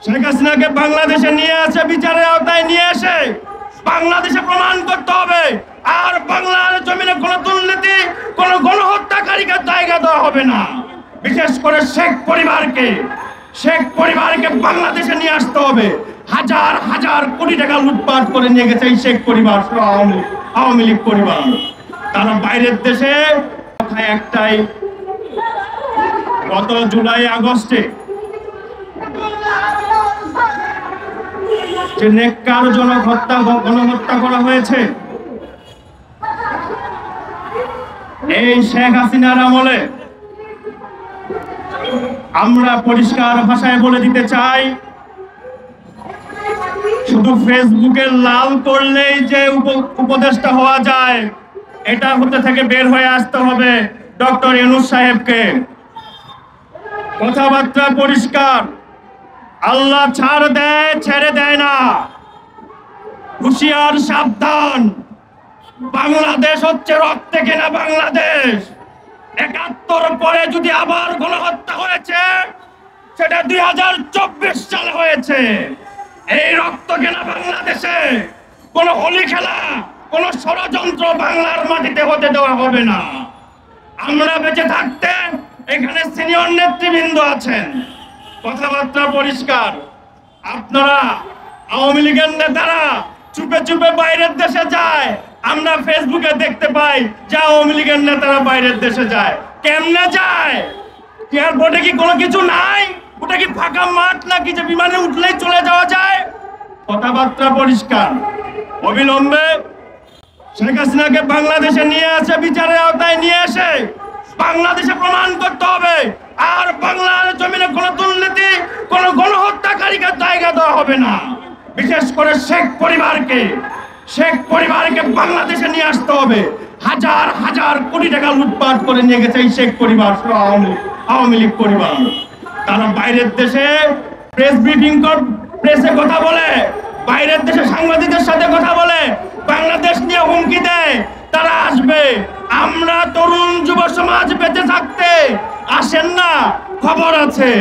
শেখ হাসিনাকে বাংলাদেশে নিয়ে আসে, বিচারের আওতায় নিয়ে এসে বাংলাদেশে প্রমাণ করতে হবে আর বাংলার জমিনে কোনো দুর্নীতি, কোনো গণহত্যাকারীকে জায়গা দেওয়া হবে না। বিশেষ করে শেখ পরিবারকে বাংলাদেশে নিয়ে আসতে হবে। হাজার হাজার কোটি টাকা লুটপাট করে নিয়ে গেছে এই শেখ পরিবার, আওয়ামী লীগ পরিবার। তারা বাইরের দেশে একটাই, গত জুলাই আগস্টে যে নেককারজনক গণহত্যা করা হয়েছে, এই শেখ হাসিনার আমলে আমরা পরিষ্কার ভাষায় বলে দিতে চাই, শুধু ফেসবুকে লাল করলেই যে উপদেষ্টা হওয়া যায়, এটা হতে থেকে বের হয়ে আসতে হবে ডক্টর ইউনূস সাহেবকে। কথাবার্তা পরিষ্কার, আল্লাহ ছাড় দেয়, ছেড়ে দেয় না। হুঁশিয়ার, সাবধান। বাংলাদেশ হচ্ছে রক্তে কেনা বাংলাদেশ। ৭১ পরে যদি আবার গণহত্যা হয়েছে, সেটা ২০২৪ সালে হয়েছে। এই রক্ত কেনা বাংলাদেশে কোন হোলি খেলা, কোন ষড়যন্ত্র বাংলার মাটিতে হতে দেওয়া হবে না। আমরা বেঁচে থাকতে এখানে সিনিয়র নেতৃবৃন্দ আছেন, কথাবার্তা পরিষ্কার। আপনারা আওয়ামী লীগের নেতারা চুপে চুপে বাইরের দেশে যায়, আমরা ফেসবুকে দেখতে পাই যে আওয়ামী লীগের নেতারা বাইরের দেশে যায়। কেমনে যায়? এয়ারপোর্টে কি কোনো কিছু নাই? ওটা কি ফাঁকা মাঠ নাকি যে বিমানে উঠলেই চলে যাওয়া যায়? কথাবার্তা পরিষ্কার। অবিলম্বে শেখ হাসিনাকে বাংলাদেশে নিয়ে আসে, বিচারের আওতায় নিয়ে এসে বাংলাদেশে প্রমাণ করতে হবে আর বাংলার জমিনে কোনো দুর্নীতি, কোনো গণহত্যাকারীকে জায়গা দেওয়া হবে না। বিশেষ করে শেখ পরিবারকে বাংলাদেশে নিয়ে আসতে হবে। হাজার হাজার কোটি টাকা লুটপাট করে নিয়ে গেছে এই শেখ পরিবার, আওয়ামী লীগ পরিবার। তারা বাইরের দেশে প্রেস ব্রিফিং প্রেসে কথা বলে, বাইরের দেশে সাংবাদিকদের সাথে কথা বলে, বাংলাদেশ নিয়ে হুমকি দেয় তারা আসবে। আমরা তরুণ যুব সমাজ বেঁচে থাকতে আসেন না, খবর আছে।